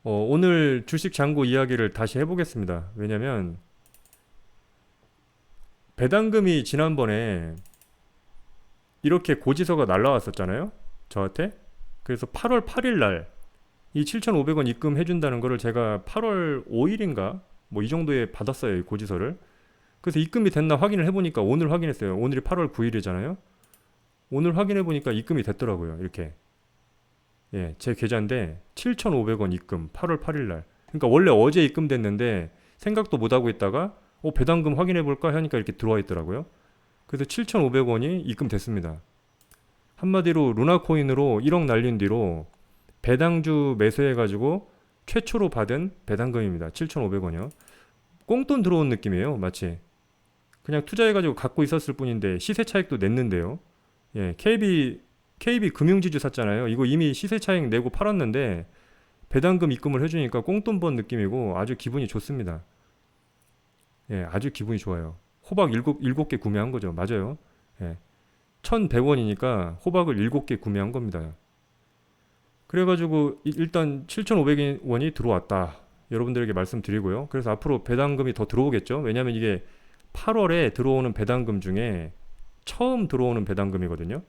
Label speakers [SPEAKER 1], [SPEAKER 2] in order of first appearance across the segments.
[SPEAKER 1] 오늘 주식 잔고 이야기를 다시 해보겠습니다. 왜냐면 배당금이 지난번에 이렇게 고지서가 날라왔었잖아요. 저한테. 그래서 8월 8일 날 이 7,500원 입금해준다는 거를 제가 8월 5일인가 뭐 이 정도에 받았어요. 이 고지서를. 그래서 입금이 됐나 확인을 해보니까 오늘 확인했어요. 오늘이 8월 9일이잖아요. 오늘 확인해보니까 입금이 됐더라고요. 이렇게. 예, 제 계좌인데 7,500원 입금 8월 8일 날. 그러니까 원래 어제 입금됐는데 생각도 못 하고 있다가 배당금 확인해 볼까 하니까 이렇게 들어와 있더라고요. 그래서 7,500원이 입금됐습니다. 한마디로 루나코인으로 1억 날린 뒤로 배당주 매수해 가지고 최초로 받은 배당금입니다. 7,500원이요. 꽁돈 들어온 느낌이에요. 마치 그냥 투자해 가지고 갖고 있었을 뿐인데 시세 차익도 냈는데요. 예, KB 금융지주 샀잖아요. 이거 이미 시세 차익 내고 팔았는데 배당금 입금을 해주니까 꽁돈 번 느낌이고 아주 기분이 좋습니다. 예, 아주 기분이 좋아요. 호박 일곱 개 구매한 거죠. 맞아요. 예, 1,100원이니까 호박을 7개 구매한 겁니다. 그래가지고 일단 7,500원이 들어왔다. 여러분들에게 말씀드리고요. 그래서 앞으로 배당금이 더 들어오겠죠. 왜냐하면 이게 8월에 들어오는 배당금 중에 처음 들어오는 배당금이거든요.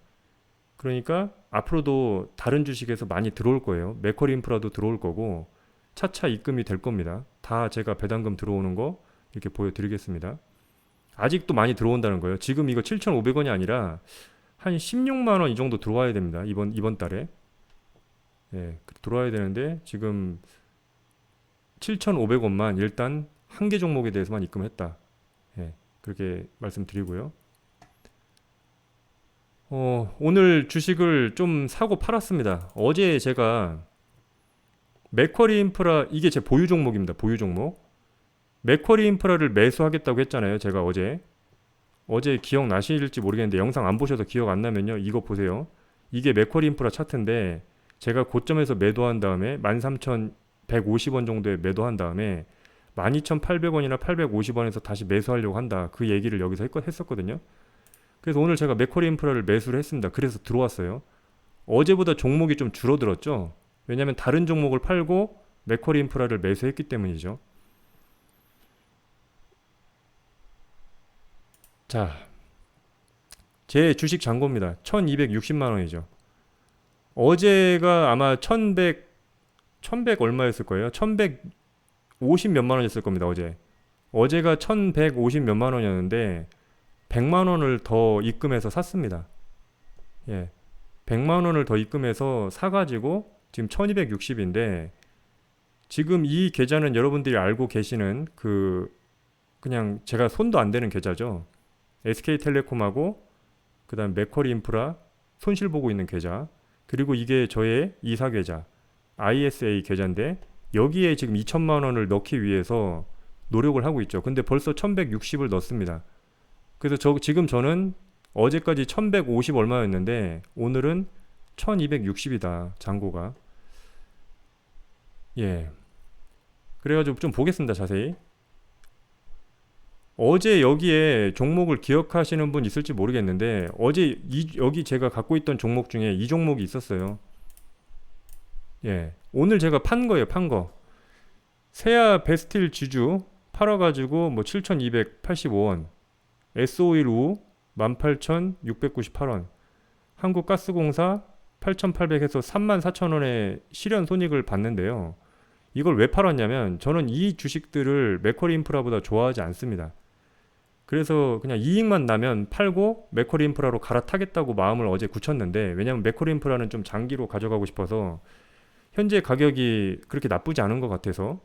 [SPEAKER 1] 그러니까 앞으로도 다른 주식에서 많이 들어올 거예요. 맥쿼리 인프라도 들어올 거고 차차 입금이 될 겁니다. 다 제가 배당금 들어오는 거 이렇게 보여드리겠습니다. 아직도 많이 들어온다는 거예요. 지금 이거 7,500원이 아니라 한 16만 원 이 정도 들어와야 됩니다. 이번 달에. 예, 들어와야 되는데 지금 7,500원만 일단 한 개 종목에 대해서만 입금했다. 예, 그렇게 말씀드리고요. 오늘 주식을 좀 사고 팔았습니다. 어제 제가 맥쿼리 인프라 이게 제 보유 종목입니다. 보유 종목. 맥쿼리 인프라를 매수하겠다고 했잖아요. 제가 어제 기억나실지 모르겠는데 영상 안 보셔서 기억 안 나면요. 이거 보세요. 이게 맥쿼리 인프라 차트인데 제가 고점에서 매도한 다음에 13,150원 정도에 매도한 다음에 12,800원이나 850원에서 다시 매수하려고 한다. 그 얘기를 여기서 했었거든요. 그래서 오늘 제가 맥쿼리 인프라를 매수를 했습니다. 그래서 들어왔어요. 어제보다 종목이 좀 줄어들었죠. 왜냐하면 다른 종목을 팔고 맥쿼리 인프라를 매수했기 때문이죠. 자, 제 주식 잔고입니다. 1260만 원이죠. 어제가 아마 1100 얼마였을 거예요. 1150 몇만 원이었을 겁니다. 어제가 1150 몇만 원이었는데 100만 원을 더 입금해서 샀습니다. 예. 100만 원을 더 입금해서 사가지고 지금 1260인데 지금 이 계좌는 여러분들이 알고 계시는 그냥 제가 손도 안 대는 계좌죠. SK텔레콤하고 그다음 맥쿼리 인프라 손실 보고 있는 계좌 그리고 이게 저의 이사 계좌 ISA 계좌인데 여기에 지금 2천만 원을 넣기 위해서 노력을 하고 있죠. 근데 벌써 1160을 넣습니다. 그래서 지금 저는 어제까지 1150 얼마였는데 오늘은 1260이다. 잔고가. 예. 그래가지고 좀 보겠습니다. 자세히. 어제 여기에 종목을 기억하시는 분 있을지 모르겠는데 어제 여기 제가 갖고 있던 종목 중에 이 종목이 있었어요. 예. 오늘 제가 판 거예요. 판 거. 세아 베스틸 지주 팔아가지고 뭐 7,285원. S5일 우 18,698원. 한국가스공사 8,800 해서 34,000원의 실현 손익을 봤는데요. 이걸 왜 팔았냐면 저는 이 주식들을 맥쿼리 인프라보다 좋아하지 않습니다. 그래서 그냥 이익만 나면 팔고 맥쿼리 인프라로 갈아타겠다고 마음을 어제 굳혔는데 왜냐면 맥쿼리 인프라는 좀 장기로 가져가고 싶어서 현재 가격이 그렇게 나쁘지 않은 것 같아서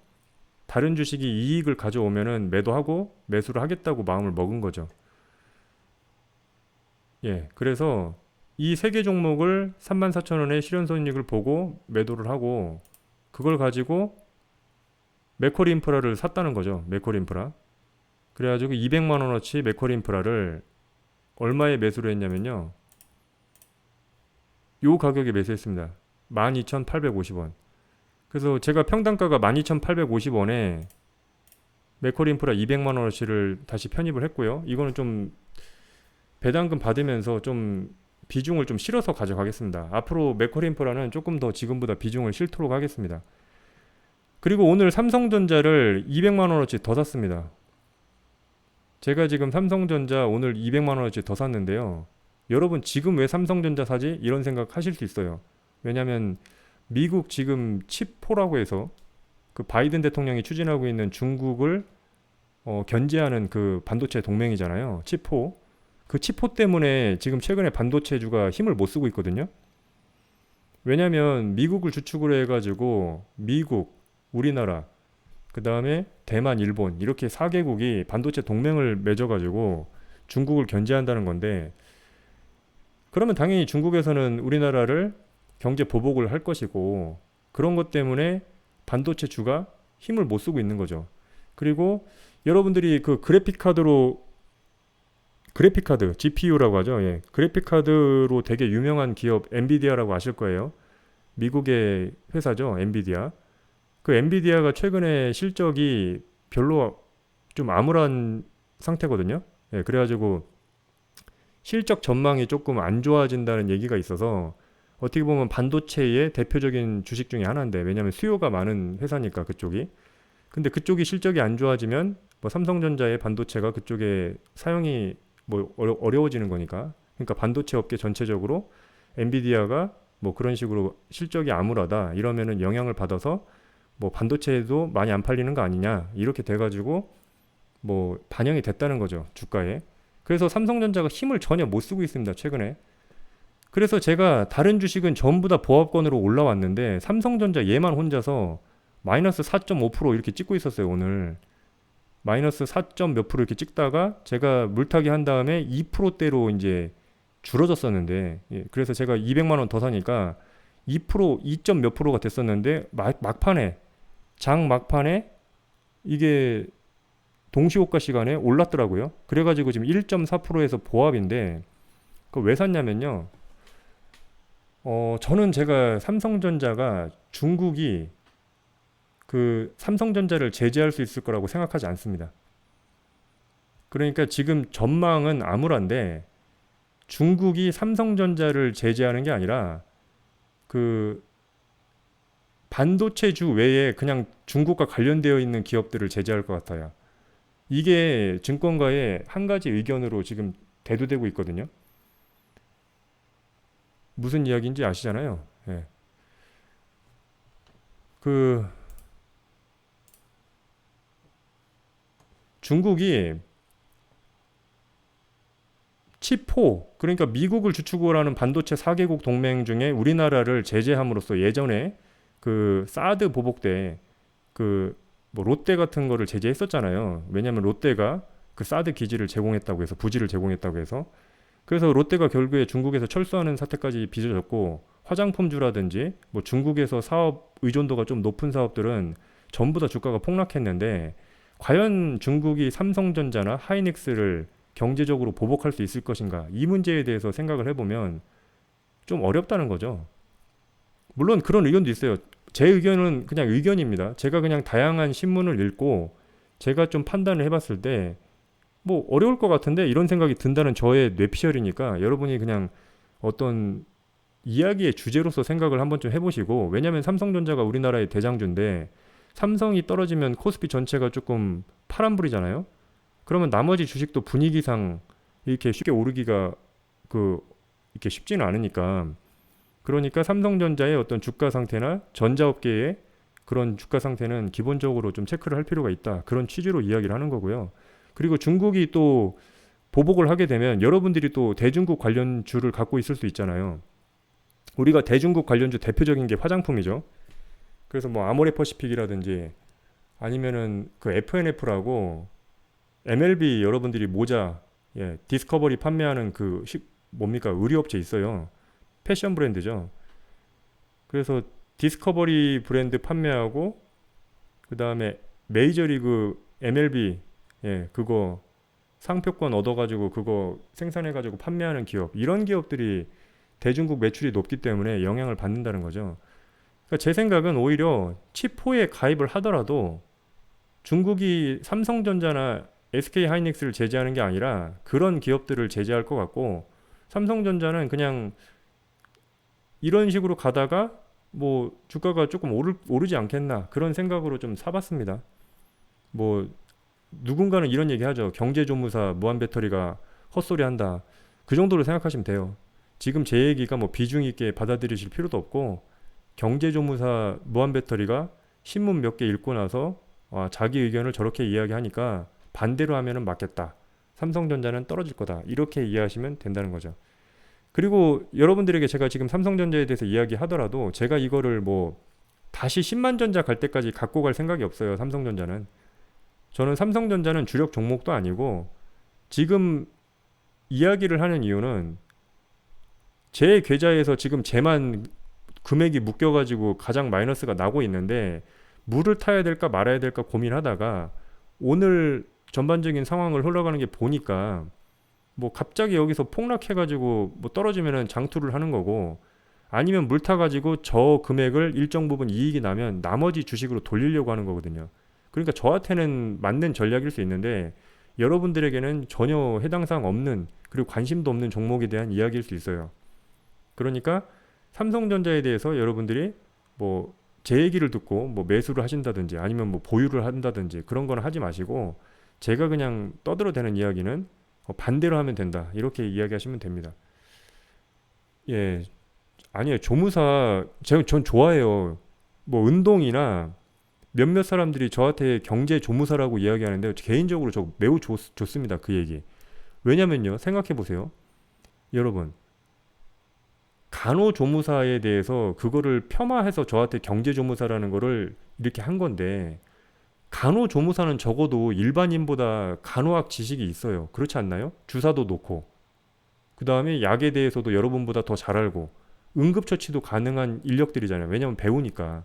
[SPEAKER 1] 다른 주식이 이익을 가져오면은 매도하고 매수를 하겠다고 마음을 먹은 거죠. 예, 그래서 이 세 개 종목을 34,000원의 실현손익을 보고 매도를 하고 그걸 가지고 맥쿼리 인프라를 샀다는 거죠. 맥쿼리 인프라. 그래가지고 200만 원어치 맥쿼리 인프라를 얼마에 매수를 했냐면요. 요 가격에 매수했습니다. 12,850원. 그래서 제가 평단가가 12,850원에 맥쿼리 인프라 200만 원어치를 다시 편입을 했고요. 이거는 좀 배당금 받으면서 좀 비중을 좀 실어서 가져가겠습니다. 앞으로 맥쿼리 인프라는 조금 더 지금보다 비중을 실도록 하겠습니다. 그리고 오늘 삼성전자를 200만 원어치 더 샀습니다. 제가 지금 삼성전자 오늘 200만 원어치 더 샀는데요. 여러분 지금 왜 삼성전자 사지? 이런 생각 하실 수 있어요. 왜냐면 미국 지금 칩4라고 해서 그 바이든 대통령이 추진하고 있는 중국을 견제하는 그 반도체 동맹이잖아요. 칩4. 그 칩4 때문에 지금 최근에 반도체주가 힘을 못 쓰고 있거든요. 왜냐면 미국을 주축으로 해가지고 미국, 우리나라, 그 다음에 대만, 일본 이렇게 4개국이 반도체 동맹을 맺어가지고 중국을 견제한다는 건데 그러면 당연히 중국에서는 우리나라를 경제 보복을 할 것이고 그런 것 때문에 반도체 주가 힘을 못 쓰고 있는 거죠. 그리고 여러분들이 그 그래픽카드 GPU라고 하죠. 예. 그래픽카드로 되게 유명한 기업 엔비디아라고 아실 거예요. 미국의 회사죠. 엔비디아. 그 엔비디아가 최근에 실적이 별로 좀 암울한 상태거든요. 예, 그래가지고 실적 전망이 조금 안 좋아진다는 얘기가 있어서 어떻게 보면 반도체의 대표적인 주식 중에 하나인데 왜냐하면 수요가 많은 회사니까 그쪽이. 근데 그쪽이 실적이 안 좋아지면 뭐 삼성전자의 반도체가 그쪽에 사용이 뭐 어려워지는 거니까. 그러니까 반도체 업계 전체적으로 엔비디아가 뭐 그런 식으로 실적이 암울하다 이러면은 영향을 받아서 뭐 반도체도 많이 안 팔리는 거 아니냐 이렇게 돼가지고 뭐 반영이 됐다는 거죠 주가에. 그래서 삼성전자가 힘을 전혀 못 쓰고 있습니다 최근에. 그래서 제가 다른 주식은 전부 다 보합권으로 올라왔는데 삼성전자 얘만 혼자서 마이너스 4.5% 이렇게 찍고 있었어요 오늘. 마이너스 4점 몇 프로 이렇게 찍다가 제가 물타기 한 다음에 2%대로 이제 줄어졌었는데 예, 그래서 제가 200만 원 더 사니까 2% 2점 몇 프로가 됐었는데 막판에 장 막판에 이게 동시호가 시간에 올랐더라고요. 그래가지고 지금 1.4%에서 보합인데 그 왜 샀냐면요. 저는 제가 삼성전자가 중국이 그 삼성전자를 제재할 수 있을 거라고 생각하지 않습니다. 그러니까 지금 전망은 암울한데 중국이 삼성전자를 제재하는 게 아니라 그 반도체주 외에 그냥 중국과 관련되어 있는 기업들을 제재할 것 같아요. 이게 증권가의 한 가지 의견으로 지금 대두되고 있거든요. 무슨 이야기인지 아시잖아요. 예. 그 중국이 칩4 그러니까 미국을 주축으로 하는 반도체 4개국 동맹 중에 우리나라를 제재함으로써 예전에 그 사드 보복 때 그 뭐 롯데 같은 거를 제재했었잖아요. 왜냐하면 롯데가 그 사드 기지를 제공했다고 해서 부지를 제공했다고 해서 그래서 롯데가 결국에 중국에서 철수하는 사태까지 빚어졌고 화장품주라든지 뭐 중국에서 사업 의존도가 좀 높은 사업들은 전부 다 주가가 폭락했는데 과연 중국이 삼성전자나 하이닉스를 경제적으로 보복할 수 있을 것인가 이 문제에 대해서 생각을 해보면 좀 어렵다는 거죠. 물론 그런 의견도 있어요. 제 의견은 그냥 의견입니다. 제가 그냥 다양한 신문을 읽고 제가 좀 판단을 해봤을 때 뭐 어려울 것 같은데 이런 생각이 든다는 저의 뇌피셜이니까 여러분이 그냥 어떤 이야기의 주제로서 생각을 한번 좀 해보시고 왜냐하면 삼성전자가 우리나라의 대장주인데 삼성이 떨어지면 코스피 전체가 조금 파란불이잖아요. 그러면 나머지 주식도 분위기상 이렇게 쉽게 오르기가 그 이렇게 쉽지는 않으니까 그러니까 삼성전자의 어떤 주가 상태나 전자업계의 그런 주가 상태는 기본적으로 좀 체크를 할 필요가 있다. 그런 취지로 이야기를 하는 거고요. 그리고 중국이 또 보복을 하게 되면 여러분들이 또 대중국 관련주를 갖고 있을 수 있잖아요. 우리가 대중국 관련주 대표적인 게 화장품이죠. 그래서 뭐 아모레퍼시픽이라든지 아니면은 그 FNF라고 MLB 여러분들이 모자 예, 디스커버리 판매하는 그 뭡니까 의류업체 있어요. 패션 브랜드죠. 그래서 디스커버리 브랜드 판매하고 그 다음에 메이저리그 MLB 예, 그거 상표권 얻어가지고 그거 생산해가지고 판매하는 기업 이런 기업들이 대중국 매출이 높기 때문에 영향을 받는다는 거죠. 그러니까 제 생각은 오히려 칩4에 가입을 하더라도 중국이 삼성전자나 SK하이닉스를 제재하는 게 아니라 그런 기업들을 제재할 것 같고 삼성전자는 그냥 이런 식으로 가다가 뭐 주가가 조금 오르지 않겠나 그런 생각으로 좀 사봤습니다. 뭐 누군가는 이런 얘기 하죠. 경제조무사 무한배터리가 헛소리한다. 그 정도로 생각하시면 돼요. 지금 제 얘기가 뭐 비중 있게 받아들이실 필요도 없고 경제조무사 무한배터리가 신문 몇 개 읽고 나서 자기 의견을 저렇게 이야기하니까 반대로 하면은 맞겠다. 삼성전자는 떨어질 거다. 이렇게 이해하시면 된다는 거죠. 그리고 여러분들에게 제가 지금 삼성전자에 대해서 이야기하더라도 제가 이거를 뭐 다시 10만 전자 갈 때까지 갖고 갈 생각이 없어요. 삼성전자는. 저는 삼성전자는 주력 종목도 아니고 지금 이야기를 하는 이유는 제 계좌에서 지금 제만 금액이 묶여가지고 가장 마이너스가 나고 있는데 물을 타야 될까 말아야 될까 고민하다가 오늘 전반적인 상황을 흘러가는 게 보니까 뭐 갑자기 여기서 폭락해가지고 뭐 떨어지면은 장투를 하는 거고 아니면 물 타가지고 저 금액을 일정 부분 이익이 나면 나머지 주식으로 돌리려고 하는 거거든요. 그러니까 저한테는 맞는 전략일 수 있는데 여러분들에게는 전혀 해당 사항 없는 그리고 관심도 없는 종목에 대한 이야기일 수 있어요. 그러니까 삼성전자에 대해서 여러분들이 뭐 제 얘기를 듣고 뭐 매수를 하신다든지 아니면 뭐 보유를 한다든지 그런 거는 하지 마시고 제가 그냥 떠들어대는 이야기는 반대로 하면 된다. 이렇게 이야기하시면 됩니다. 예, 아니에요. 조무사 전 좋아해요. 뭐 운동이나 몇몇 사람들이 저한테 경제 조무사라고 이야기하는데 개인적으로 저 매우 좋습니다. 그 얘기. 왜냐면요. 생각해 보세요. 여러분, 간호조무사에 대해서 그거를 폄하해서 저한테 경제조무사라는 거를 이렇게 한 건데 간호조무사는 적어도 일반인보다 간호학 지식이 있어요. 그렇지 않나요? 주사도 놓고 그 다음에 약에 대해서도 여러분보다 더 잘 알고 응급처치도 가능한 인력들이잖아요. 왜냐면 배우니까.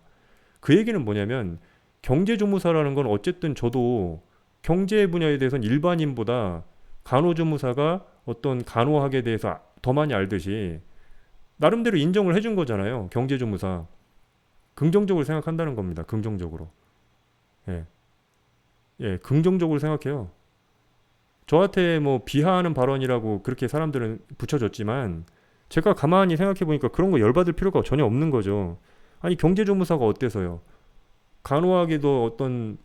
[SPEAKER 1] 그 얘기는 뭐냐면 경제조무사라는 건 어쨌든 저도 경제 분야에 대해서는 일반인보다 간호조무사가 어떤 간호학에 대해서 더 많이 알듯이 나름대로 인정을 해준 거잖아요. 경제조무사. 긍정적으로 생각한다는 겁니다. 긍정적으로. 예. 예, 긍정적으로 생각해요. 저한테 뭐 비하하는 발언이라고 그렇게 사람들은 붙여줬지만 제가 가만히 생각해 보니까 그런 거 열받을 필요가 전혀 없는 거죠. 아니 경제조무사가 어때서요? 간호학에도 어떤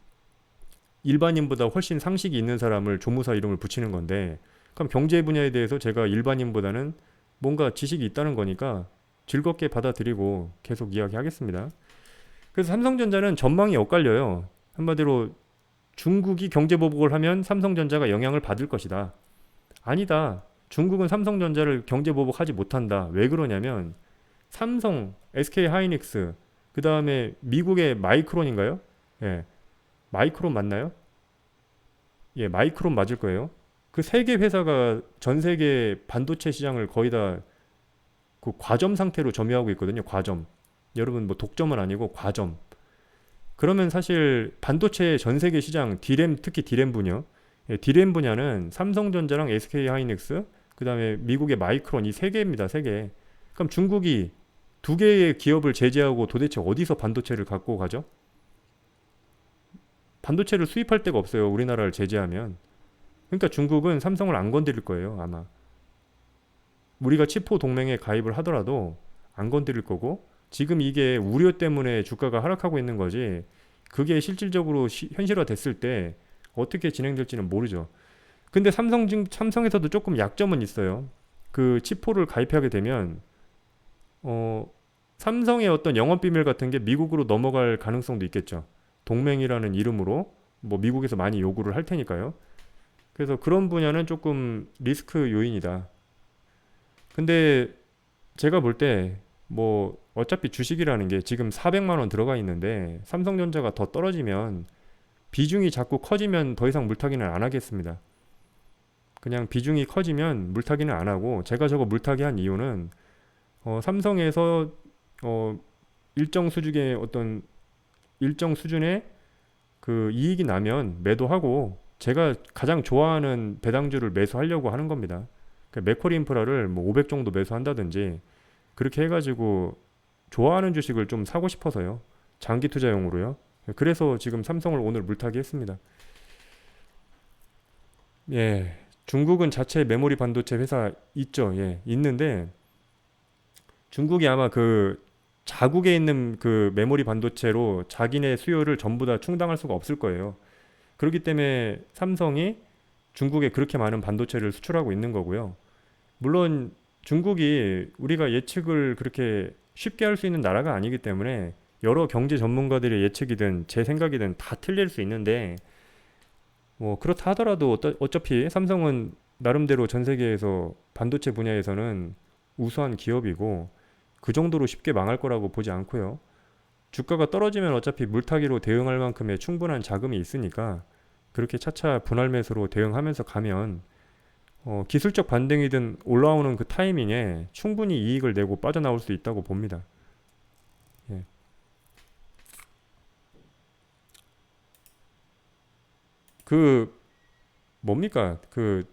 [SPEAKER 1] 일반인보다 훨씬 상식이 있는 사람을 조무사 이름을 붙이는 건데 그럼 경제 분야에 대해서 제가 일반인보다는 뭔가 지식이 있다는 거니까 즐겁게 받아들이고 계속 이야기하겠습니다. 그래서 삼성전자는 전망이 엇갈려요. 한마디로 중국이 경제 보복을 하면 삼성전자가 영향을 받을 것이다. 아니다. 중국은 삼성전자를 경제 보복하지 못한다. 왜 그러냐면 삼성, SK 하이닉스, 그 다음에 미국의 마이크론인가요? 예, 마이크론 맞나요? 예, 마이크론 맞을 거예요. 그 세 개 회사가 전 세계 반도체 시장을 거의 다 그 과점 상태로 점유하고 있거든요. 과점. 여러분 뭐 독점은 아니고 과점. 그러면 사실 반도체 전 세계 시장 디램 특히 디램 분야, 예, 디램 분야는 삼성전자랑 SK 하이닉스, 그다음에 미국의 마이크론 이 세 개입니다. 세 개. 그럼 중국이 두 개의 기업을 제재하고 도대체 어디서 반도체를 갖고 가죠? 반도체를 수입할 데가 없어요. 우리나라를 제재하면. 그러니까 중국은 삼성을 안 건드릴 거예요. 아마. 우리가 치포 동맹에 가입을 하더라도 안 건드릴 거고 지금 이게 우려 때문에 주가가 하락하고 있는 거지 그게 실질적으로 현실화 됐을 때 어떻게 진행될지는 모르죠. 근데 삼성에서도 조금 약점은 있어요. 그 치포를 가입하게 되면 어, 삼성의 어떤 영업 비밀 같은 게 미국으로 넘어갈 가능성도 있겠죠. 동맹이라는 이름으로 뭐 미국에서 많이 요구를 할 테니까요. 그래서 그런 분야는 조금 리스크 요인이다. 근데 제가 볼 때 뭐 어차피 주식이라는 게 지금 400만 원 들어가 있는데 삼성전자가 더 떨어지면 비중이 자꾸 커지면 더 이상 물타기는 안 하겠습니다. 그냥 비중이 커지면 물타기는 안 하고 제가 저거 물타기 한 이유는 삼성에서 어, 일정 수준의 어떤 일정 수준의 그 이익이 나면 매도하고 제가 가장 좋아하는 배당주를 매수하려고 하는 겁니다. 그러니까 맥쿼리 인프라를 뭐 500 정도 매수한다든지 그렇게 해가지고 좋아하는 주식을 좀 사고 싶어서요. 장기 투자용으로요. 그래서 지금 삼성을 오늘 물타기 했습니다. 예, 중국은 자체 메모리 반도체 회사 있죠. 예, 있는데 중국이 아마 그 자국에 있는 그 메모리 반도체로 자기네 수요를 전부 다 충당할 수가 없을 거예요. 그렇기 때문에 삼성이 중국에 그렇게 많은 반도체를 수출하고 있는 거고요. 물론 중국이 우리가 예측을 그렇게 쉽게 할 수 있는 나라가 아니기 때문에 여러 경제 전문가들의 예측이든 제 생각이든 다 틀릴 수 있는데 뭐 그렇다 하더라도 어차피 삼성은 나름대로 전 세계에서 반도체 분야에서는 우수한 기업이고 그 정도로 쉽게 망할 거라고 보지 않고요. 주가가 떨어지면 어차피 물타기로 대응할 만큼의 충분한 자금이 있으니까 그렇게 차차 분할 매수로 대응하면서 가면 기술적 반등이든 올라오는 그 타이밍에 충분히 이익을 내고 빠져나올 수 있다고 봅니다. 예. 그 뭡니까? 그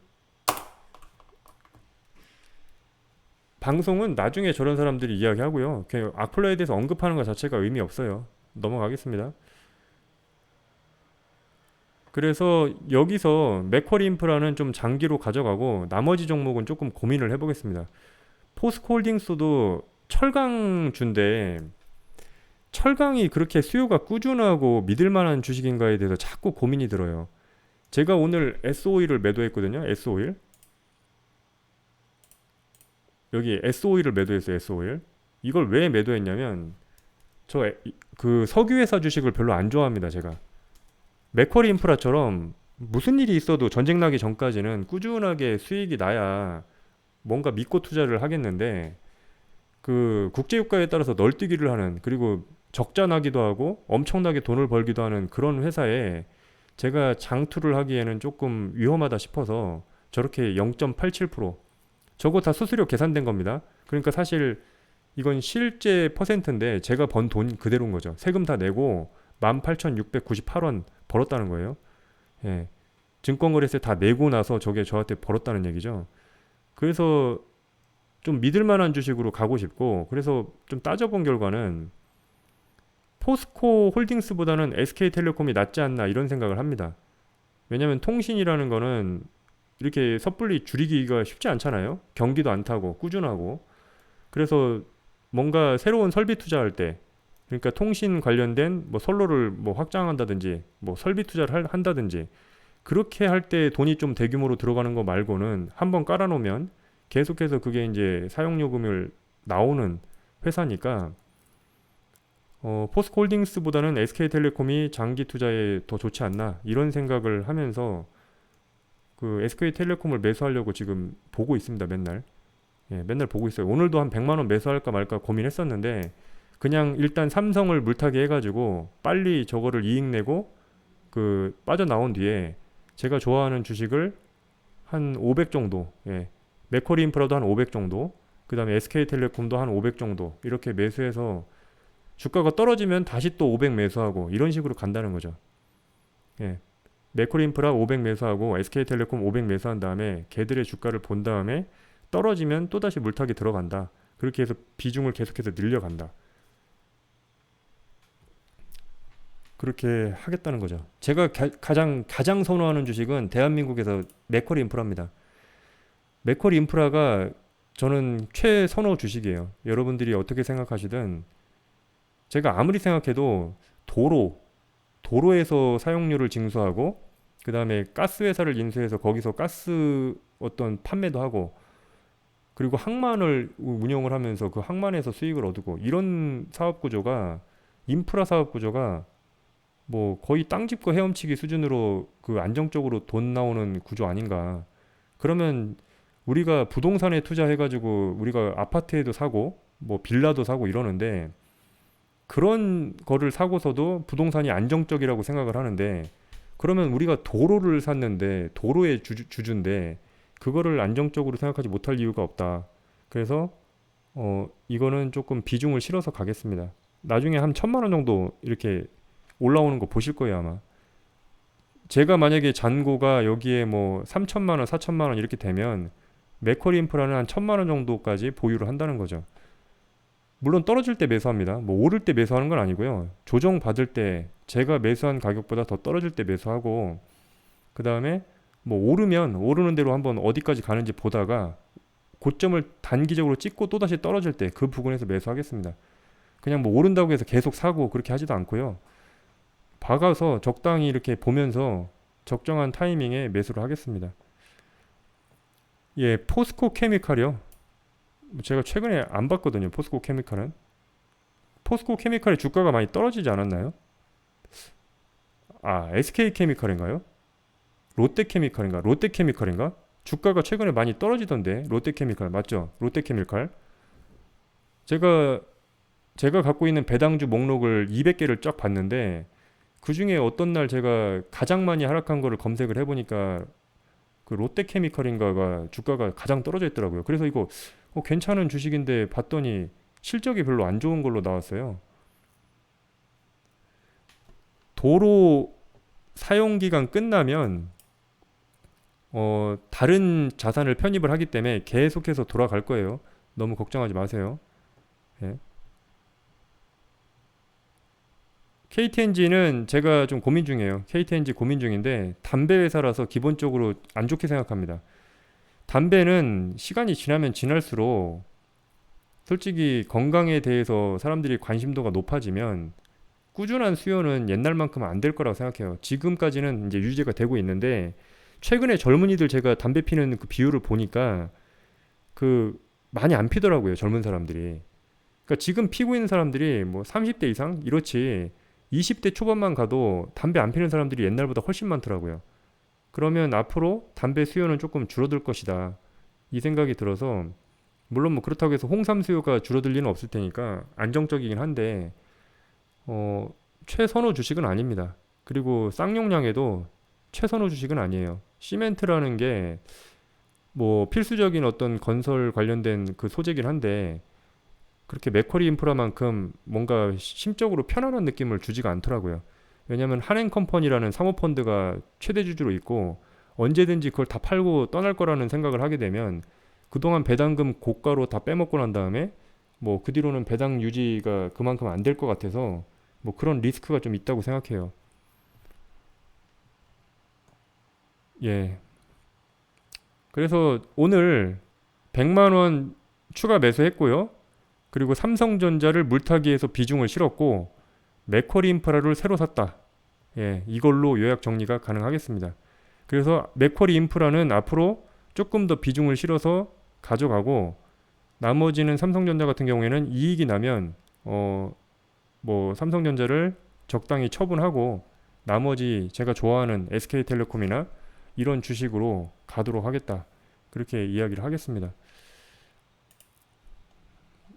[SPEAKER 1] 방송은 나중에 저런 사람들이 이야기하고요. 그냥 악플러에 대해서 언급하는 것 자체가 의미 없어요. 넘어가겠습니다. 그래서 여기서 맥쿼리 인프라는 좀 장기로 가져가고 나머지 종목은 조금 고민을 해보겠습니다. 포스코홀딩스도 철강주인데 철강이 그렇게 수요가 꾸준하고 믿을 만한 주식인가에 대해서 자꾸 고민이 들어요. 제가 오늘 S-오일을 매도했거든요. S-오일. 여기 S-오일을 매도했어요. S-오일. 이걸 왜 매도했냐면 그 석유회사 주식을 별로 안 좋아합니다. 제가. 맥쿼리 인프라처럼 무슨 일이 있어도 전쟁 나기 전까지는 꾸준하게 수익이 나야 뭔가 믿고 투자를 하겠는데 그 국제유가에 따라서 널뛰기를 하는 그리고 적자 나기도 하고 엄청나게 돈을 벌기도 하는 그런 회사에 제가 장투를 하기에는 조금 위험하다 싶어서 저렇게 0.87% 저거 다 수수료 계산된 겁니다. 그러니까 사실 이건 실제 퍼센트인데 제가 번 돈 그대로인 거죠. 세금 다 내고 18,698원 벌었다는 거예요. 예. 증권거래세 다 내고 나서 저게 저한테 벌었다는 얘기죠. 그래서 좀 믿을 만한 주식으로 가고 싶고 그래서 좀 따져본 결과는 포스코 홀딩스보다는 SK텔레콤이 낫지 않나 이런 생각을 합니다. 왜냐하면 통신이라는 거는 이렇게 섣불리 줄이기가 쉽지 않잖아요. 경기도 안 타고 꾸준하고. 그래서 뭔가 새로운 설비 투자할 때 그러니까 통신 관련된 뭐 선로를 뭐 확장한다든지 뭐 설비 투자를 한다든지 그렇게 할 때 돈이 좀 대규모로 들어가는 거 말고는 한번 깔아놓으면 계속해서 그게 이제 사용요금을 나오는 회사니까 포스코홀딩스보다는 SK텔레콤이 장기 투자에 더 좋지 않나 이런 생각을 하면서 그 SK텔레콤을 매수하려고 지금 보고 있습니다. 맨날. 예, 맨날 보고 있어요. 오늘도 한 100만 원 매수할까 말까 고민했었는데 그냥 일단 삼성을 물타기 해가지고 빨리 저거를 이익 내고 그 빠져나온 뒤에 제가 좋아하는 주식을 한 500 정도, 예, 맥쿼리 인프라도 한 500 정도, 그 다음에 SK텔레콤도 한 500 정도 이렇게 매수해서 주가가 떨어지면 다시 또 500 매수하고 이런 식으로 간다는 거죠. 예, 맥쿼리 인프라 500 매수하고 SK텔레콤 500 매수한 다음에 걔들의 주가를 본 다음에 떨어지면 또다시 물타기 들어간다. 그렇게 해서 비중을 계속해서 늘려간다. 그렇게 하겠다는 거죠. 제가 가장 선호하는 주식은 대한민국에서 맥쿼리 인프라입니다. 맥쿼리 인프라가 저는 최선호 주식이에요. 여러분들이 어떻게 생각하시든 제가 아무리 생각해도 도로에서 사용료를 징수하고 그 다음에 가스 회사를 인수해서 거기서 가스 어떤 판매도 하고 그리고 항만을 운영을 하면서 그 항만에서 수익을 얻고 이런 사업 구조가 인프라 사업 구조가 뭐 거의 땅 짚고 헤엄치기 수준으로 그 안정적으로 돈 나오는 구조 아닌가. 그러면 우리가 부동산에 투자해가지고 우리가 아파트에도 사고 뭐 빌라도 사고 이러는데 그런 거를 사고서도 부동산이 안정적이라고 생각을 하는데 그러면 우리가 도로를 샀는데 도로의 주주인데 그거를 안정적으로 생각하지 못할 이유가 없다. 그래서 이거는 조금 비중을 실어서 가겠습니다. 나중에 한 1,000만 원 정도 이렇게 올라오는 거 보실 거예요 아마. 제가 만약에 잔고가 여기에 뭐 3천만 원, 4천만 원 이렇게 되면 맥쿼리 인프라는 한 1,000만 원 정도까지 보유를 한다는 거죠. 물론 떨어질 때 매수합니다. 뭐 오를 때 매수하는 건 아니고요. 조정 받을 때 제가 매수한 가격보다 더 떨어질 때 매수하고 그 다음에 뭐 오르면 오르는 대로 한번 어디까지 가는지 보다가 고점을 단기적으로 찍고 또다시 떨어질 때 그 부분에서 매수하겠습니다. 그냥 뭐 오른다고 해서 계속 사고 그렇게 하지도 않고요. 박아서 적당히 이렇게 보면서 적정한 타이밍에 매수를 하겠습니다. 예, 포스코 케미칼이요. 제가 최근에 안 봤거든요. 포스코 케미칼은. 포스코 케미칼의 주가가 많이 떨어지지 않았나요? 아, SK 케미칼인가요? 롯데 케미칼인가? 롯데 케미칼인가? 주가가 최근에 많이 떨어지던데. 롯데 케미칼 맞죠? 롯데 케미칼. 제가 제가 갖고 있는 배당주 목록을 200개를 쫙 봤는데 그 중에 어떤 날 제가 가장 많이 하락한 거를 검색을 해보니까 그 롯데케미칼인가가 주가가 가장 떨어져 있더라고요. 그래서 이거 괜찮은 주식인데 봤더니 실적이 별로 안 좋은 걸로 나왔어요. 도로 사용 기간 끝나면 다른 자산을 편입을 하기 때문에 계속해서 돌아갈 거예요. 너무 걱정하지 마세요. 예. KTNG는 제가 좀 고민 중이에요. KTNG 고민 중인데 담배 회사라서 기본적으로 안 좋게 생각합니다. 담배는 시간이 지나면 지날수록 솔직히 건강에 대해서 사람들이 관심도가 높아지면 꾸준한 수요는 옛날만큼은 안 될 거라고 생각해요. 지금까지는 이제 유지가 되고 있는데 최근에 젊은이들 제가 담배 피는 그 비율을 보니까 그 많이 안 피더라고요. 젊은 사람들이. 그러니까 지금 피고 있는 사람들이 뭐 30대 이상 이렇지 20대 초반만 가도 담배 안 피는 사람들이 옛날보다 훨씬 많더라고요. 그러면 앞으로 담배 수요는 조금 줄어들 것이다. 이 생각이 들어서 물론 뭐 그렇다고 해서 홍삼 수요가 줄어들 리는 없을 테니까 안정적이긴 한데 어, 최선호 주식은 아닙니다. 그리고 쌍용량에도 최선호 주식은 아니에요. 시멘트라는 게 뭐 필수적인 어떤 건설 관련된 그 소재긴 한데 그렇게 맥쿼리 인프라만큼 뭔가 심적으로 편안한 느낌을 주지가 않더라고요. 왜냐하면 한행컴퍼니라는 사모펀드가 최대 주주로 있고 언제든지 그걸 다 팔고 떠날 거라는 생각을 하게 되면 그동안 배당금 고가로 다 빼먹고 난 다음에 뭐 그 뒤로는 배당 유지가 그만큼 안 될 것 같아서 뭐 그런 리스크가 좀 있다고 생각해요. 예. 그래서 오늘 100만 원 추가 매수했고요. 그리고 삼성전자를 물타기해서 비중을 실었고 맥쿼리 인프라를 새로 샀다. 예, 이걸로 요약 정리가 가능하겠습니다. 그래서 맥쿼리 인프라는 앞으로 조금 더 비중을 실어서 가져가고 나머지는 삼성전자 같은 경우에는 이익이 나면 뭐 삼성전자를 적당히 처분하고 나머지 제가 좋아하는 SK텔레콤이나 이런 주식으로 가도록 하겠다. 그렇게 이야기를 하겠습니다.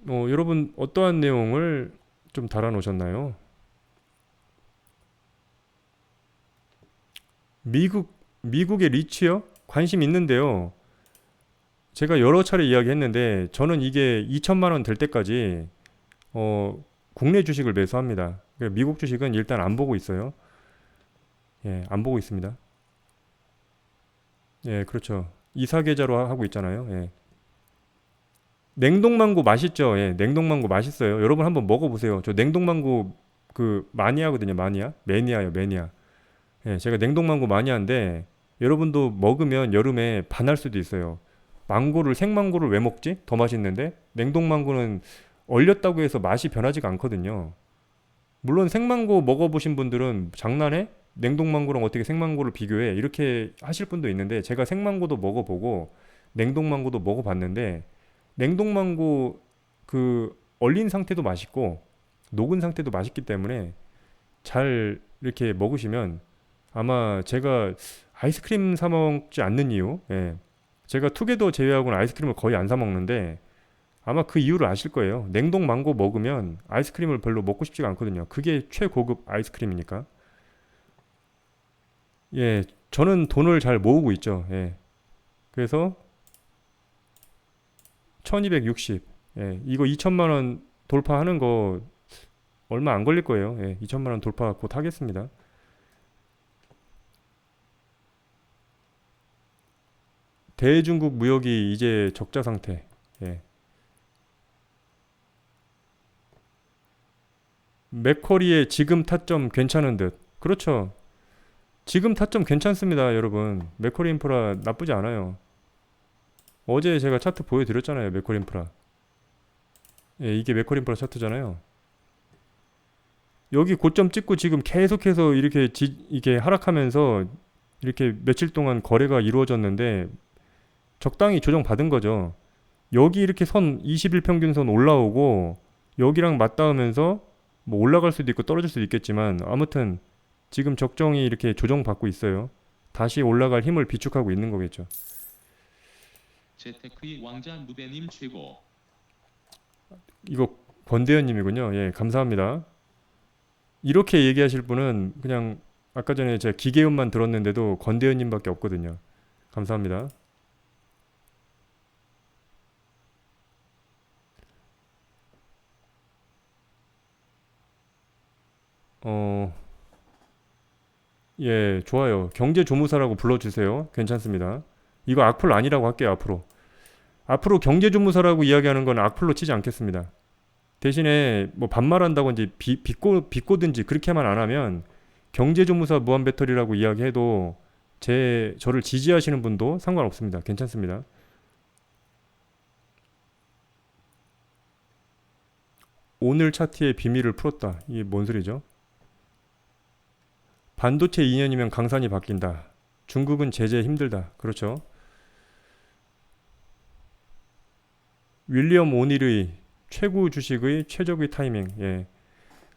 [SPEAKER 1] 여러분 어떠한 내용을 좀 달아놓으셨나요? 미국의 리츠요? 관심 있는데요. 제가 여러 차례 이야기했는데 저는 이게 2천만 원 될 때까지 국내 주식을 매수합니다. 미국 주식은 일단 안 보고 있어요. 예, 안 보고 있습니다. 예, 그렇죠. 이사 계좌로 하고 있잖아요. 예. 냉동망고 맛있죠? 예, 냉동망고 맛있어요. 여러분 한번 먹어보세요. 저 냉동망고 그 마니아거든요. 마니아? 매니아요, 매니아. 예, 제가 냉동망고 마니아인데 여러분도 먹으면 여름에 반할 수도 있어요. 생망고를 왜 먹지? 더 맛있는데? 냉동망고는 얼렸다고 해서 맛이 변하지가 않거든요. 물론 생망고 먹어보신 분들은 장난해? 냉동망고랑 어떻게 생망고를 비교해? 이렇게 하실 분도 있는데 제가 생망고도 먹어보고 냉동망고도 먹어봤는데 냉동망고 그 얼린 상태도 맛있고 녹은 상태도 맛있기 때문에 잘 이렇게 먹으시면 아마 제가 아이스크림 사 먹지 않는 이유, 예. 제가 투게더 제외하고는 아이스크림을 거의 안 사 먹는데 아마 그 이유를 아실 거예요. 냉동 망고 먹으면 아이스크림을 별로 먹고 싶지가 않거든요. 그게 최고급 아이스크림이니까. 예, 저는 돈을 잘 모으고 있죠. 예. 그래서 1260. 예, 이거 2천만 원 돌파하는 거 얼마 안 걸릴 거예요. 예, 2천만 원 돌파 곧 하겠습니다. 대중국 무역이 이제 적자 상태. 예. 맥쿼리의 지금 타점 괜찮은 듯. 그렇죠. 지금 타점 괜찮습니다, 여러분. 맥쿼리 인프라 나쁘지 않아요. 어제 제가 차트 보여드렸잖아요, 맥쿼리 인프라. 예, 이게 맥쿼리 인프라 차트잖아요. 여기 고점 찍고 지금 계속해서 이렇게 하락하면서 이렇게 며칠 동안 거래가 이루어졌는데 적당히 조정받은 거죠. 여기 이렇게 선 20일 평균선 올라오고 여기랑 맞닿으면서 뭐 올라갈 수도 있고 떨어질 수도 있겠지만 아무튼 지금 적정히 이렇게 조정받고 있어요. 다시 올라갈 힘을 비축하고 있는 거겠죠.
[SPEAKER 2] 재테크의 왕자 누베님 최고.
[SPEAKER 1] 이거 권대현님이군요. 예, 감사합니다. 이렇게 얘기하실 분은 그냥 아까 전에 제가 기계음만 들었는데도 권대현님밖에 없거든요. 감사합니다. 어, 예, 좋아요. 경제조무사라고 불러주세요. 괜찮습니다. 이거 악플 아니라고 할게요, 앞으로. 앞으로 경제조무사라고 이야기하는 건 악플로 치지 않겠습니다. 대신에 뭐 반말한다고 이제 비꼬든지 그렇게만 안 하면 경제조무사 무한배터리라고 이야기해도 저를 지지하시는 분도 상관없습니다. 괜찮습니다. 오늘 차트의 비밀을 풀었다. 이게 뭔 소리죠? 반도체 2년이면 강산이 바뀐다. 중국은 제재 힘들다. 그렇죠. 윌리엄 오닐의 최고 주식의 최적의 타이밍. 예,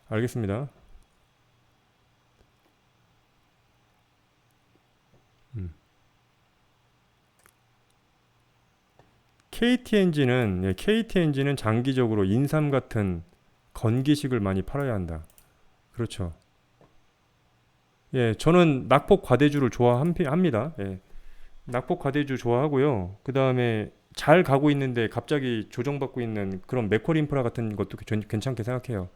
[SPEAKER 1] 알겠습니다. KT 엔진은 장기적으로 인삼 같은 건기식을 많이 팔아야 한다. 그렇죠. 예, 저는 낙폭 과대주를 좋아합니다. 예, 낙폭 과대주 좋아하고요. 그 다음에 잘 가고 있는데 갑자기 조정받고 있는 그런 맥쿼리 인프라 같은 것도 괜찮게 생각해요.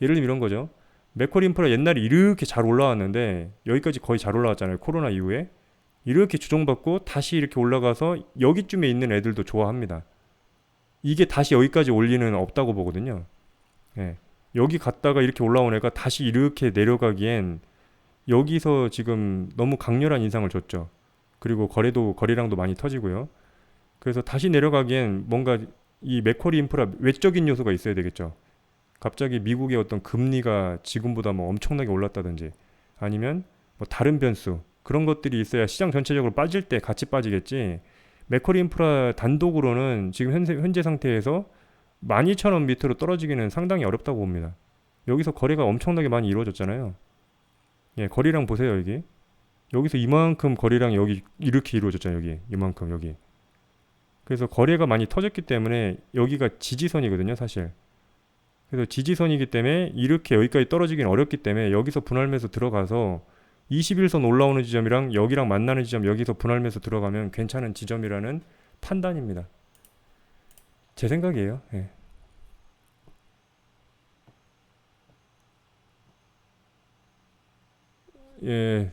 [SPEAKER 1] 예를 들면 이런 거죠. 맥쿼리 인프라 옛날에 이렇게 잘 올라왔는데 여기까지 거의 잘 올라왔잖아요. 코로나 이후에. 이렇게 조정받고 다시 이렇게 올라가서 여기쯤에 있는 애들도 좋아합니다. 이게 다시 여기까지 올 리는 없다고 보거든요. 예. 여기 갔다가 이렇게 올라온 애가 다시 이렇게 내려가기엔 여기서 지금 너무 강렬한 인상을 줬죠. 그리고 거래량도 많이 터지고요. 그래서 다시 내려가기엔 뭔가 이 맥쿼리 인프라 외적인 요소가 있어야 되겠죠. 갑자기 미국의 어떤 금리가 지금보다 뭐 엄청나게 올랐다든지 아니면 뭐 다른 변수 그런 것들이 있어야 시장 전체적으로 빠질 때 같이 빠지겠지. 맥쿼리 인프라 단독으로는 지금 현재 상태에서 12,000원 밑으로 떨어지기는 상당히 어렵다고 봅니다. 여기서 거래가 엄청나게 많이 이루어졌잖아요. 예, 거래량 보세요, 여기. 여기서 이만큼 거래량이 여기 이렇게 이루어졌잖아요, 여기. 이만큼 여기. 그래서 거래가 많이 터졌기 때문에 여기가 지지선이거든요, 사실. 그래서 지지선이기 때문에 이렇게 여기까지 떨어지기는 어렵기 때문에 여기서 분할매수 들어가서 21선 올라오는 지점이랑 여기랑 만나는 지점 여기서 분할매수 들어가면 괜찮은 지점이라는 판단입니다. 제 생각이에요. 예. 예,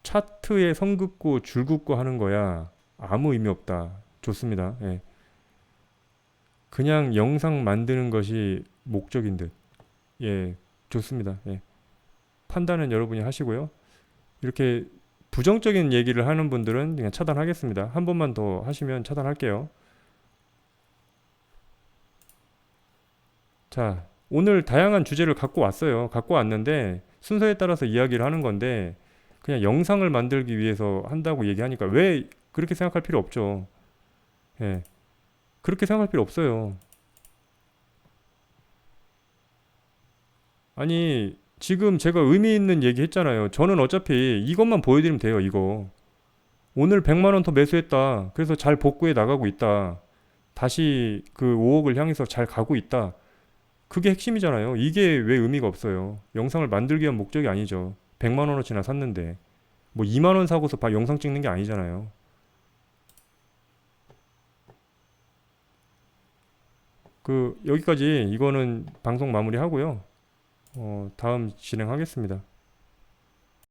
[SPEAKER 1] 차트에 선 긋고 줄 긋고 하는 거야 아무 의미 없다. 좋습니다. 예. 그냥 영상 만드는 것이 목적인 듯. 예, 좋습니다. 예. 판단은 여러분이 하시고요. 이렇게 부정적인 얘기를 하는 분들은 그냥 차단하겠습니다. 한 번만 더 하시면 차단할게요. 자, 오늘 다양한 주제를 갖고 왔어요. 갖고 왔는데 순서에 따라서 이야기를 하는 건데 그냥 영상을 만들기 위해서 한다고 얘기하니까 왜 그렇게 생각할 필요 없죠. 예, 그렇게 생각할 필요 없어요. 아니, 지금 제가 의미 있는 얘기 했잖아요. 저는 어차피 이것만 보여드리면 돼요, 이거. 오늘 100만 원 더 매수했다. 그래서 잘 복구해 나가고 있다. 다시 그 5억을 향해서 잘 가고 있다. 그게 핵심이잖아요. 이게 왜 의미가 없어요? 영상을 만들기 위한 목적이 아니죠. 100만 원어치나 샀는데. 뭐 2만 원 사고서 영상 찍는 게 아니잖아요. 여기까지 이거는 방송 마무리하고요. 다음 진행하겠습니다.